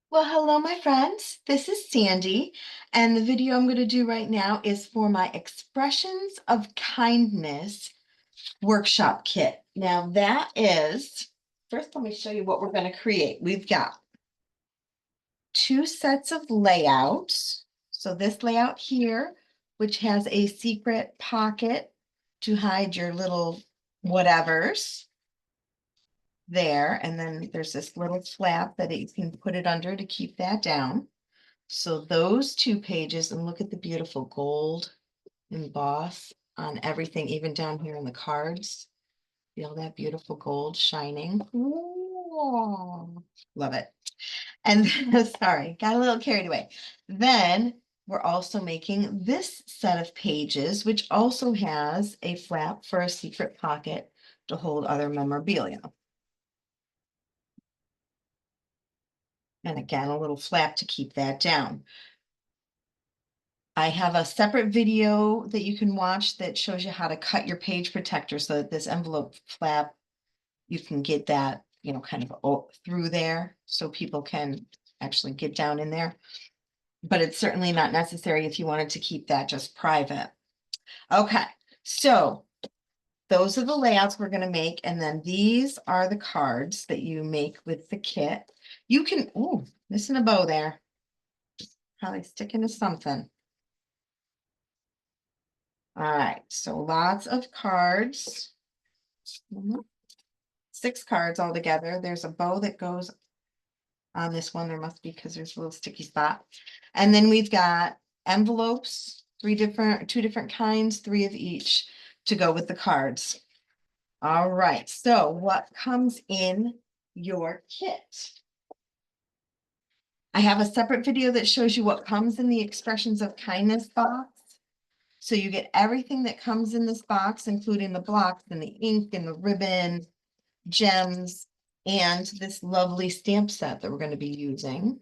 Well, hello, my friends. This is Sandy, and the video I'm going to do right now is for my Expressions of Kindness workshop kit. Now, that is, first, let me show you what we're going to create. We've got two sets of layouts. So, this layout here, which has a secret pocket to hide your little whatevers there, and then there's this little flap that you can put it under to keep that down. So those two pages, and look at the beautiful gold emboss on everything, even down here in the cards. Feel that beautiful gold shining. Ooh, love it. And sorry, got a little carried away. Then we're also making this set of pages, which also has a flap for a secret pocket to hold other memorabilia. And again, a little flap to keep that down. I have a separate video that you can watch that shows you how to cut your page protector so that this envelope flap, you can get that, kind of through there so people can actually get down in there. But it's certainly not necessary if you wanted to keep that just private. Okay, so those are the layouts we're going to make. And then these are the cards that you make with the kit. You can, missing a bow there. Probably stick into something. All right, so lots of cards. 6 cards altogether. There's a bow that goes on this one. There must be because there's a little sticky spot. And then we've got envelopes, two different kinds, 3 of each to go with the cards. All right, so what comes in your kit? I have a separate video that shows you what comes in the Expressions of Kindness box. So you get everything that comes in this box, including the blocks and the ink and the ribbon, gems, and this lovely stamp set that we're going to be using.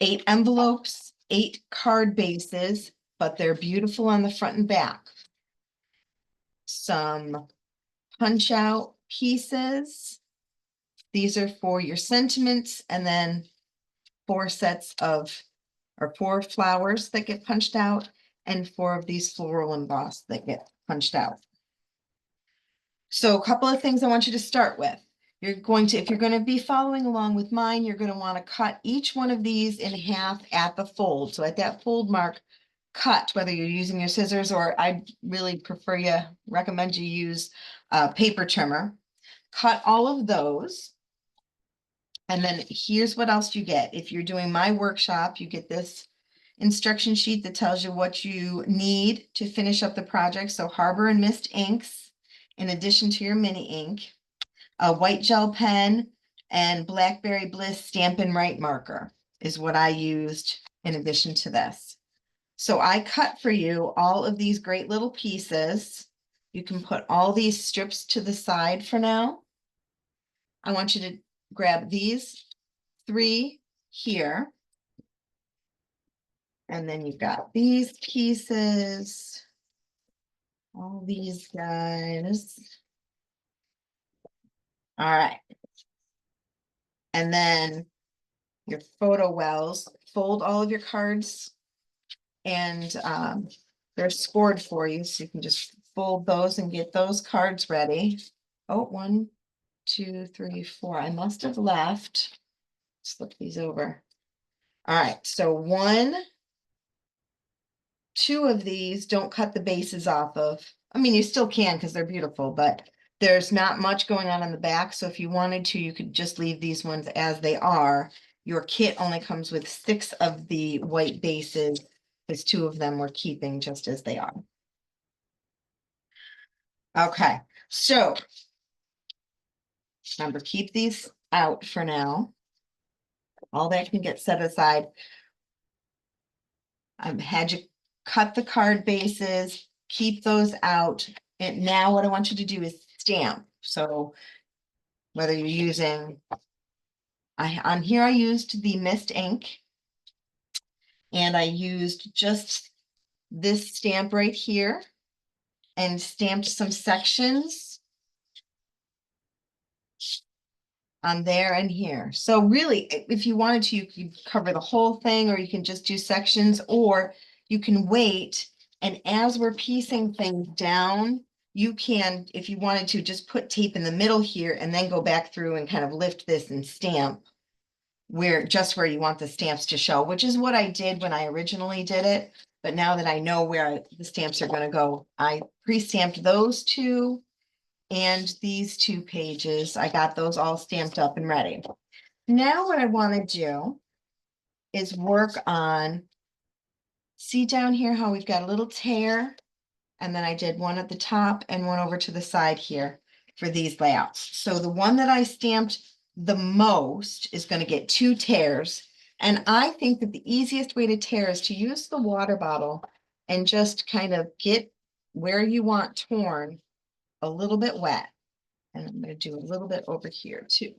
8 envelopes, 8 card bases, but they're beautiful on the front and back. Some punch out pieces. These are for your sentiments, and then 4 flowers that get punched out, and 4 of these floral embossed that get punched out. So a couple of things I want you to start with. If you're going to be following along with mine, you're going to want to cut each one of these in half at the fold. So at that fold mark, cut, whether you're using your scissors, or I really recommend you use a paper trimmer. Cut all of those. And then here's what else you get. If you're doing my workshop, you get this instruction sheet that tells you what you need to finish up the project. So Harbour and Mist inks, in addition to your mini ink, a white gel pen, and Blackberry Bliss Stampin' marker is what I used in addition to this. So I cut for you all of these great little pieces. You can put all these strips to the side for now. I want you to grab these 3 here. And then you've got these pieces, all these guys. All right. And then your photo wells, fold all of your cards, and they're scored for you. So you can just fold those and get those cards ready. Oh, 1, 2, 3, 4. I must have left. Flip these over. All right. So 1, 2 of these don't cut the bases off of. I mean, you still can because they're beautiful, but there's not much going on the back. So if you wanted to, you could just leave these ones as they are. Your kit only comes with 6 of the white bases, because 2 of them we're keeping just as they are. Okay, so remember, keep these out for now. All that can get set aside. Had you cut the card bases, keep those out. And now what I want you to do is stamp. So whether you're using, on here I used the mist ink, and I used just this stamp right here and stamped some sections. on there and here. So really, if you wanted to, you could cover the whole thing, or you can just do sections, or you can wait. And as we're piecing things down, you can, if you wanted to, just put tape in the middle here and then go back through and kind of lift this and stamp where you want the stamps to show, which is what I did when I originally did it. But now that I know where the stamps are going to go, I pre-stamped those two and these 2 pages. I got those all stamped up and ready. Now what I want to do is work on, see down here how we've got a little tear, and then I did one at the top and one over to the side here for these layouts. So the one that I stamped the most is going to get 2 tears. And I think that the easiest way to tear is to use the water bottle and just kind of get where you want torn a little bit wet. And I'm going to do a little bit over here too.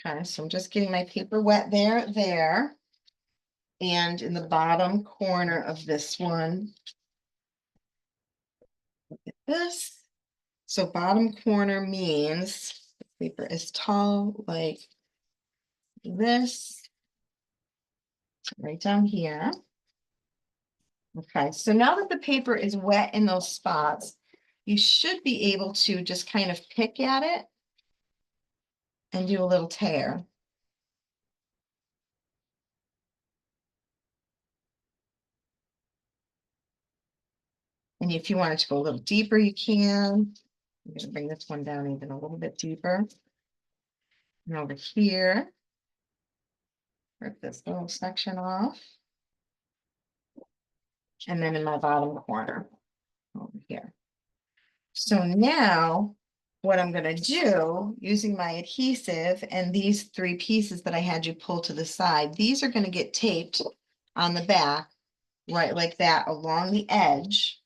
Okay, so I'm just getting my paper wet there. And in the bottom corner of this one, look at this. So bottom corner means the paper is tall like this, right down here. Okay, so now that the paper is wet in those spots, you should be able to just kind of pick at it and do a little tear. And if you wanted to go a little deeper, you can. I'm going to bring this one down even a little bit deeper. And over here, rip this little section off. And then in my bottom corner over here. So now what I'm going to do, using my adhesive and these 3 pieces that I had you pull to the side, these are going to get taped on the back, right like that, along the edge.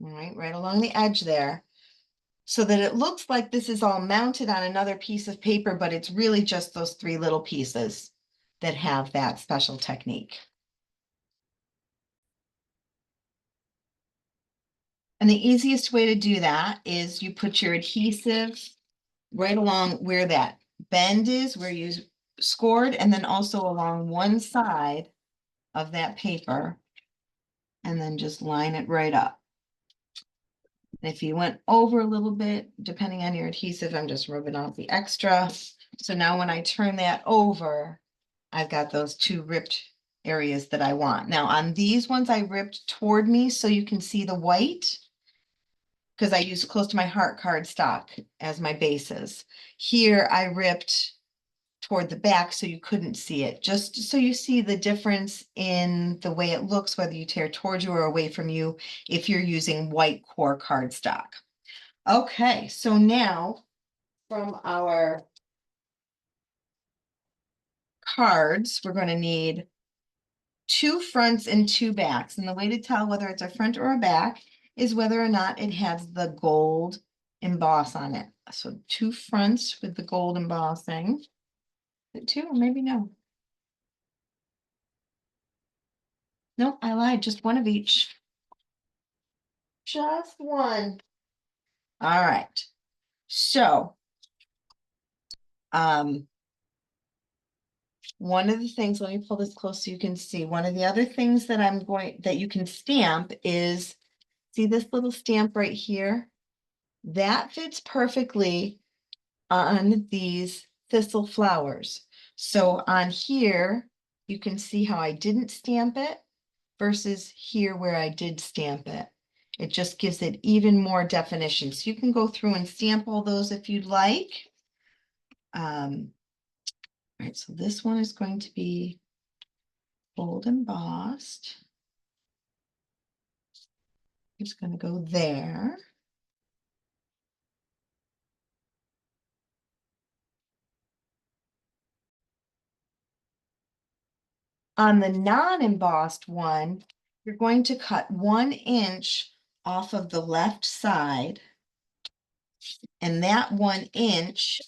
All right, right along the edge there, so that it looks like this is all mounted on another piece of paper, but it's really just those 3 little pieces that have that special technique. And the easiest way to do that is you put your adhesive right along where that bend is, where you scored, and then also along one side of that paper, and then just line it right up. And if you went over a little bit, depending on your adhesive, I'm just rubbing off the extra. So now when I turn that over, I've got those 2 ripped areas that I want. Now on these ones, I ripped toward me so you can see the white, because I used close to my heart cardstock as my bases. Here I ripped toward the back so you couldn't see it, just so you see the difference in the way it looks, whether you tear towards you or away from you, if you're using white core cardstock. Okay, so now from our cards, we're going to need 2 fronts and 2 backs. And the way to tell whether it's a front or a back is whether or not it has the gold emboss on it. So 2 fronts with the gold embossing. 2 or maybe no. Nope, I lied, just 1 of each. Just 1. All right. So, one of the things, let me pull this close so you can see. One of the other things that that you can stamp is, see this little stamp right here? That fits perfectly on these thistle flowers. So on here, you can see how I didn't stamp it versus here where I did stamp it. It just gives it even more definition. So you can go through and stamp all those if you'd like. All right, so this one is going to be gold embossed. It's going to go there. On the non-embossed one, you're going to cut 1 inch off of the left side. And that 1 inch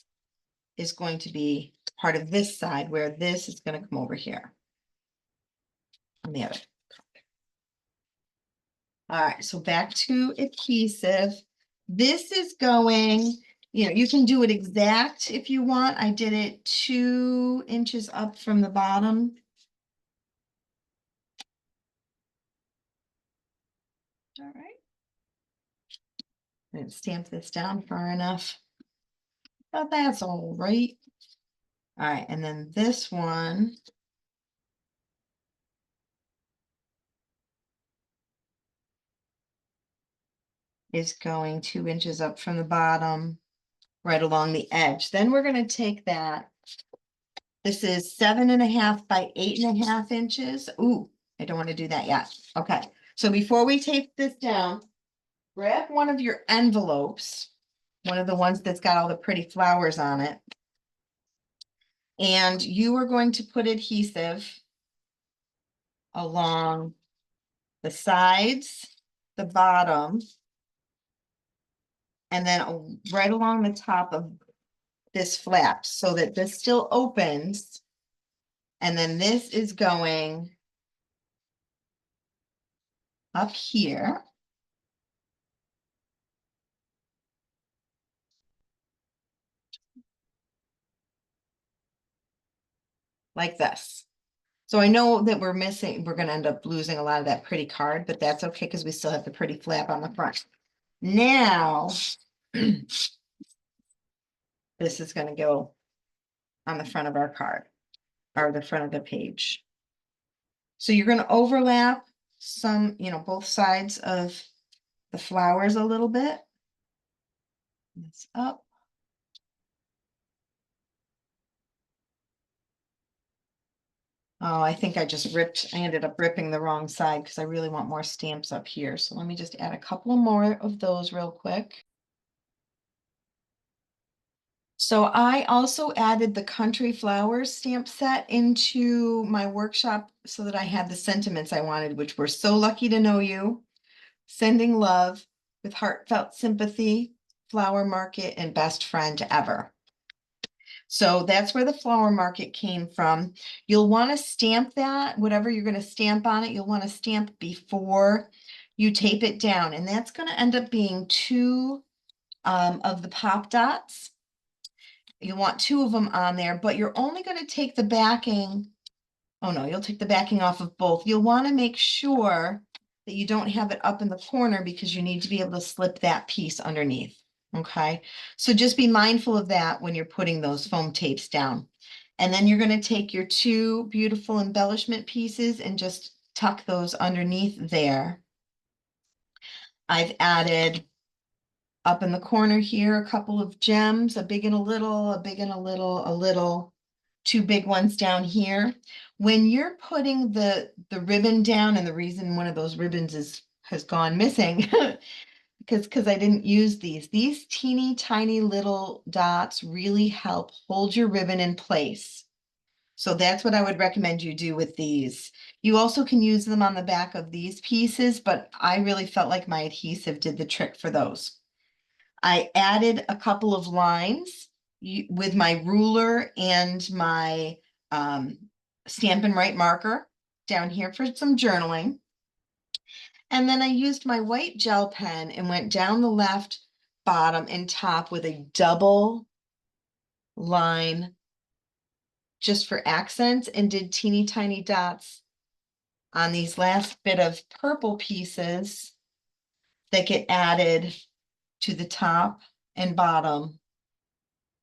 is going to be part of this side, where this is going to come over here on the other. All right, so back to adhesive. This is going, you can do it exact if you want. I did it 2 inches up from the bottom. All right. And stamp this down far enough. But that's all right. All right, and then this one is going 2 inches up from the bottom, right along the edge. Then we're going to take that. This is 7.5 by 8.5 inches. Ooh, I don't want to do that yet. Okay, so before we tape this down, grab one of your envelopes, one of the ones that's got all the pretty flowers on it. And you are going to put adhesive along the sides, the bottom, and then right along the top of this flap so that this still opens. And then this is going up here. Like this. So I know that we're going to end up losing a lot of that pretty card, but that's okay because we still have the pretty flap on the front. Now, this is going to go on the front of our card or the front of the page. So you're going to overlap some, both sides of the flowers a little bit. This up. Oh, I think I ended up ripping the wrong side because I really want more stamps up here. So let me just add a couple more of those real quick. So I also added the Country Flowers stamp set into my workshop so that I had the sentiments I wanted, which were so lucky to know you, sending love with heartfelt sympathy, flower market, and best friend ever. So that's where the flower market came from. You'll want to stamp that, whatever you're going to stamp on it, you'll want to stamp before you tape it down. And that's going to end up being 2 of the pop dots. You want 2 of them on there, but you're only going to take the backing. Oh no, you'll take the backing off of both. You'll want to make sure that you don't have it up in the corner because you need to be able to slip that piece underneath. Okay, so just be mindful of that when you're putting those foam tapes down. And then you're going to take your 2 beautiful embellishment pieces and just tuck those underneath there. I've added up in the corner here a couple of gems, a big and a little, a big and a little, 2 big ones down here. When you're putting the ribbon down, and the reason one of those ribbons has gone missing because I didn't use these teeny tiny little dots really help hold your ribbon in place. So that's what I would recommend you do with these. You also can use them on the back of these pieces, but I really felt like my adhesive did the trick for those. I added a couple of lines with my ruler and my Stampin' Right marker down here for some journaling. And then I used my white gel pen and went down the left, bottom, and top with a double line just for accents and did teeny tiny dots on these last bit of purple pieces that get added to the top and bottom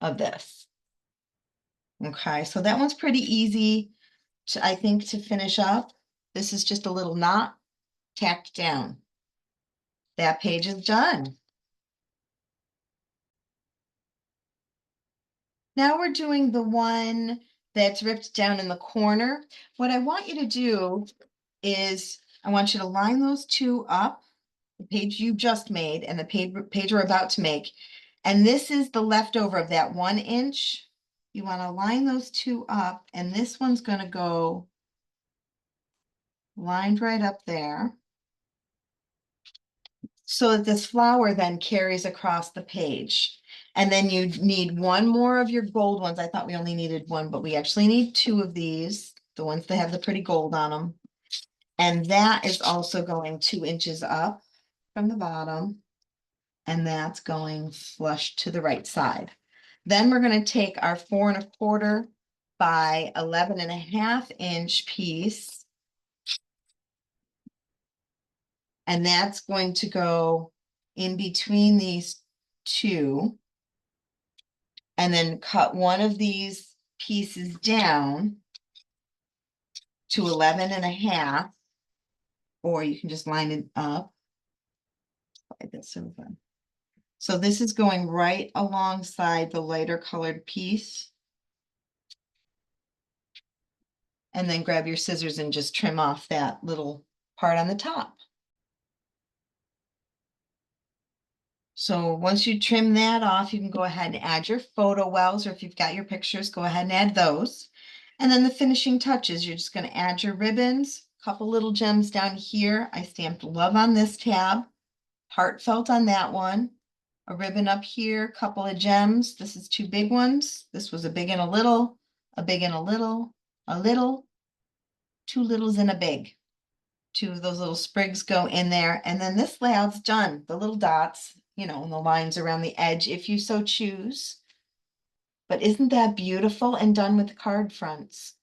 of this. Okay, so that one's pretty easy I think to finish up. This is just a little knot tacked down. That page is done. Now we're doing the one that's ripped down in the corner. What I want you to do is I want you to line those 2 up, the page you just made and the page we're about to make. And this is the leftover of that 1 inch. You want to line those 2 up, and this one's going to go lined right up there so that this flower then carries across the page. And then you need 1 more of your gold ones. I thought we only needed 1, but we actually need 2 of these, the ones that have the pretty gold on them. And that is also going 2 inches up from the bottom. and that's going flush to the right side. Then we're going to take our 4 1/4 by 11 1/2 inch piece. And that's going to go in between these two. And then cut one of these pieces down to 11 1/2, or you can just line it up. That's so fun. So this is going right alongside the lighter colored piece. And then grab your scissors and just trim off that little part on the top. So once you trim that off, you can go ahead and add your photo wells, or if you've got your pictures, go ahead and add those. And then the finishing touches, you're just going to add your ribbons, a couple little gems down here. I stamped love on this tab, heartfelt on that one, a ribbon up here, a couple of gems. This is 2 big ones. This was a big and a little, a big and a little, 2 littles and a big. 2 of those little sprigs go in there. And then this layout's done. The little dots, you know, and the lines around the edge, if you so choose. But isn't that beautiful and done with card fronts?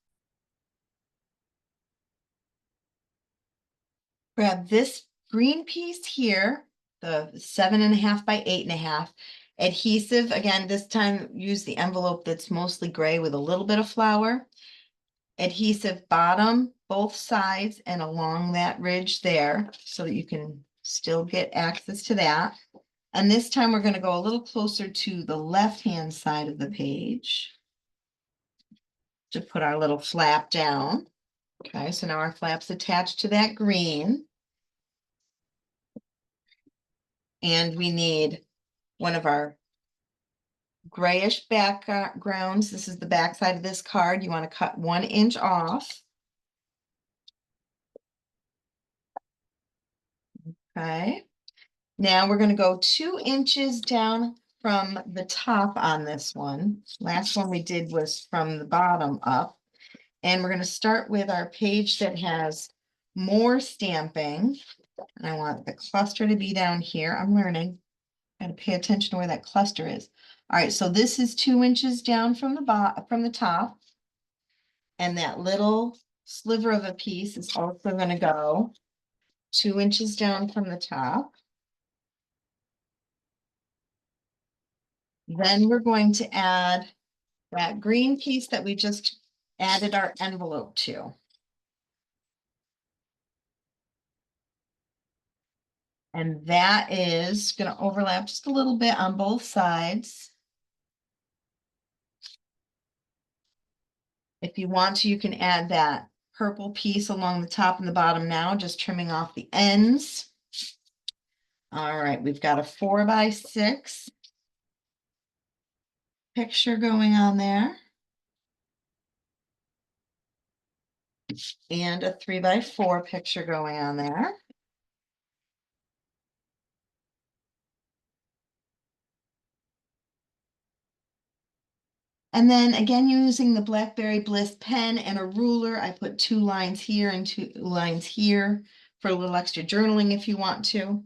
Grab this green piece here, the 7 1/2 by 8 1/2. Adhesive, again, this time use the envelope that's mostly gray with a little bit of flour. Adhesive bottom, both sides and along that ridge there, so that you can still get access to that. And this time we're going to go a little closer to the left-hand side of the page to put our little flap down. Okay, so now our flap's attached to that green. And we need one of our grayish backgrounds. This is the back side of this card. You want to cut 1 inch off. Okay. Now we're going to go 2 inches down from the top on this one. Last one we did was from the bottom up. And we're going to start with our page that has more stamping. And I want the cluster to be down here. I'm learning. Got to pay attention to where that cluster is. All right, so this is 2 inches down from the top. And that little sliver of a piece is also going to go 2 inches down from the top. Then we're going to add that green piece that we just added our envelope to. And that is going to overlap just a little bit on both sides. If you want to, you can add that purple piece along the top and the bottom now, just trimming off the ends. All right, we've got a 4 by 6 picture going on there. And a 3 by 4 picture going on there. And then again, using the Blackberry Bliss pen and a ruler, I put 2 lines here and 2 lines here for a little extra journaling if you want to.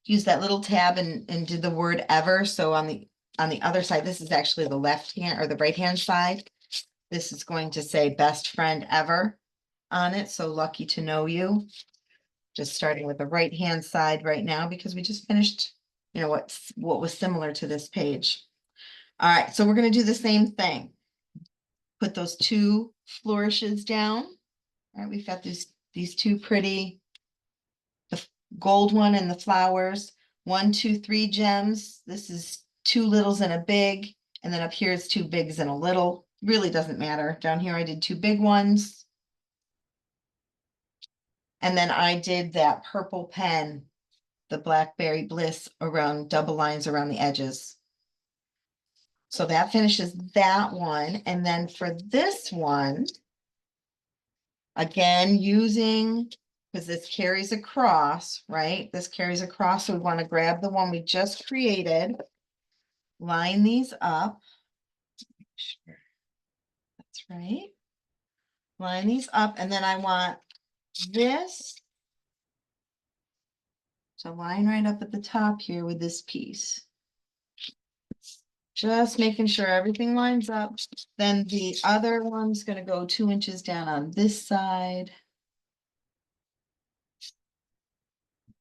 Use that little tab and did the word ever. So on the other side, this is actually the left hand or the right hand side. This is going to say best friend ever on it. So lucky to know you. Just starting with the right hand side right now because we just finished, you know, what was similar to this page. All right, so we're going to do the same thing. Put those 2 flourishes down. All right, we've got these 2 pretty, the gold one and the flowers. 1, 2, 3 gems. This is 2 littles and a big, and then up here it's 2 bigs and a little. Really doesn't matter. Down here I did 2 big ones. And then I did that purple pen, the Blackberry Bliss, around double lines around the edges. So that finishes that one. And then for this one, again, using, because this carries across, right? This carries across. So we want to grab the one we just created, line these up. Sure. That's right. Line these up. And then I want this to line right up at the top here with this piece. Just making sure everything lines up. Then the other one's gonna go 2 inches down on this side.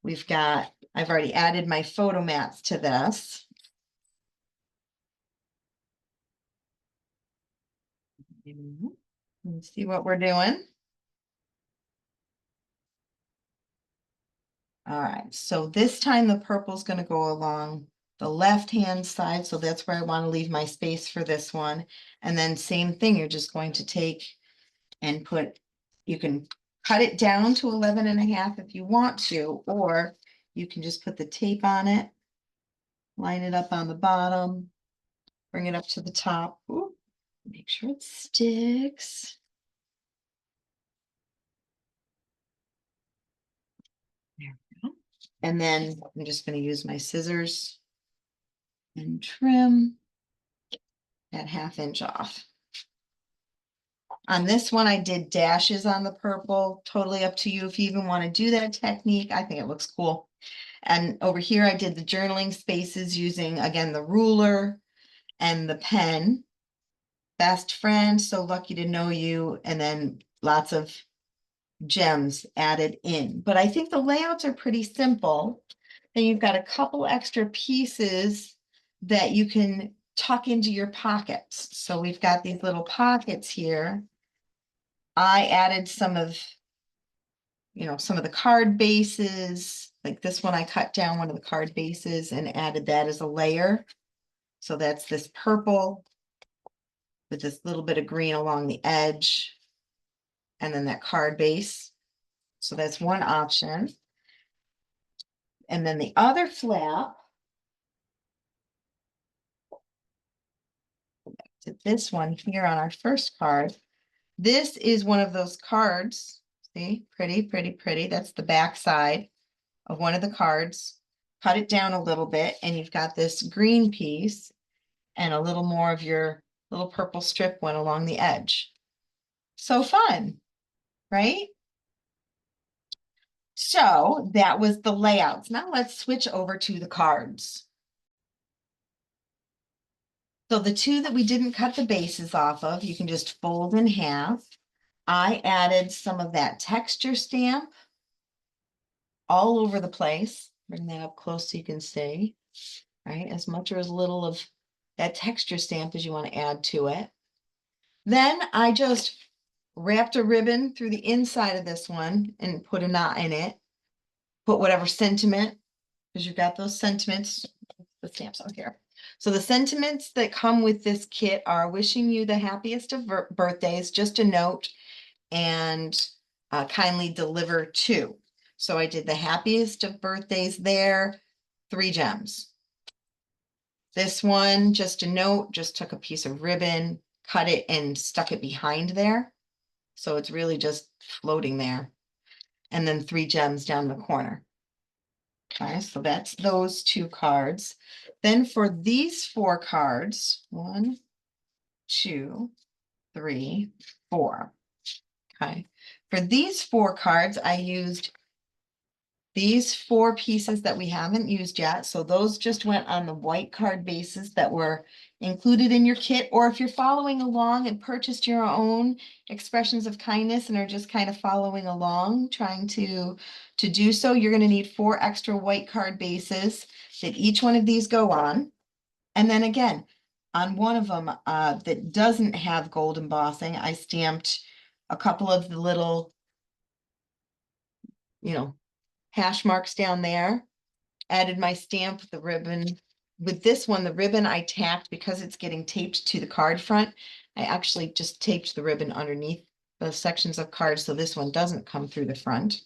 I've already added my photo mats to this. Let's see what we're doing. All right, so this time the purple's gonna go along the left-hand side, so that's where I want to leave my space for this one. And then same thing, you're just going to take and you can cut it down to 11.5 if you want to, or you can just put the tape on it, line it up on the bottom, bring it up to the top. Ooh, make sure it sticks. There we go. And then I'm just going to use my scissors and trim that 1/2 inch off. On this one, I did dashes on the purple, totally up to you if you even want to do that technique. I think it looks cool. And over here, I did the journaling spaces using, again, the ruler and the pen. Best friend, so lucky to know you, and then lots of gems added in. But I think the layouts are pretty simple. Then you've got a couple extra pieces that you can tuck into your pockets. So we've got these little pockets here. I added some of the card bases, like this one, I cut down one of the card bases and added that as a layer. So that's this purple with this little bit of green along the edge, and then that card base. So that's one option. And then the other flap, to this one here on our first card. This is one of those cards. See, pretty, pretty, pretty. That's the back side of one of the cards. Cut it down a little bit, and you've got this green piece and a little more of your little purple strip went along the edge. So fun, right? So that was the layouts. Now let's switch over to the cards. So the two that we didn't cut the bases off of, you can just fold in half. I added some of that texture stamp all over the place. Bring that up close so you can see, right? As much or as little of that texture stamp as you want to add to it. Then I just wrapped a ribbon through the inside of this one and put a knot in it. Put whatever sentiment, because you've got those sentiments, the stamps on here. So the sentiments that come with this kit are wishing you the happiest of birthdays, just a note, and kindly deliver to. So I did the happiest of birthdays there, 3 gems. This one, just a note, just took a piece of ribbon, cut it and stuck it behind there. So it's really just floating there. And then 3 gems down the corner. Okay, so that's those 2 cards. Then for these 4 cards, 1, 2, 3, 4. Okay, for these 4 cards, I used these 4 pieces that we haven't used yet. So those just went on the white card bases that were included in your kit. Or if you're following along and purchased your own expressions of kindness and are just kind of following along, trying to do so, you're going to need 4 extra white card bases that each one of these go on. And then again, on one of them that doesn't have gold embossing, I stamped a couple of the little, hash marks down there, added my stamp with the ribbon. With this one, the ribbon I tacked because it's getting taped to the card front. I actually just taped the ribbon underneath the sections of cards, so this one doesn't come through the front.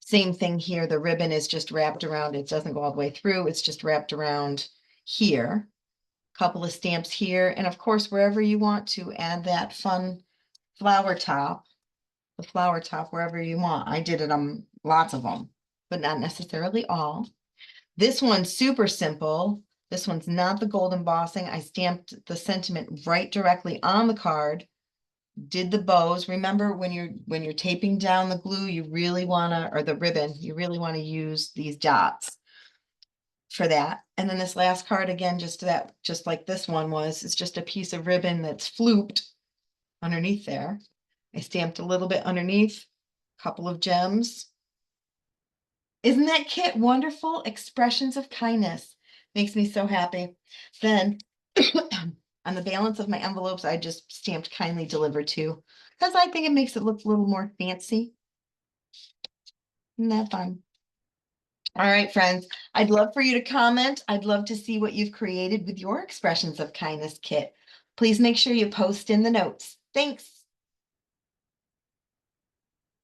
Same thing here, the ribbon is just wrapped around, it doesn't go all the way through, it's just wrapped around here. Couple of stamps here, and of course, wherever you want to add that fun flower top, the flower top wherever you want. I did it on lots of them, but not necessarily all. This one's super simple. This one's not the gold embossing. I stamped the sentiment right directly on the card did the bows. Remember when you're taping down the glue, you really wanna, or the ribbon, you really wanna use these dots for that. And then this last card, again, just like this one was, it's just a piece of ribbon that's flooped underneath there. I stamped a little bit underneath, a couple of gems. Isn't that kit wonderful? Expressions of kindness. Makes me so happy. Then on the balance of my envelopes, I just stamped kindly delivered to, because I think it makes it look a little more fancy. Isn't that fun? All right, friends, I'd love for you to comment. I'd love to see what you've created with your expressions of kindness kit. Please make sure you post in the notes. Thanks.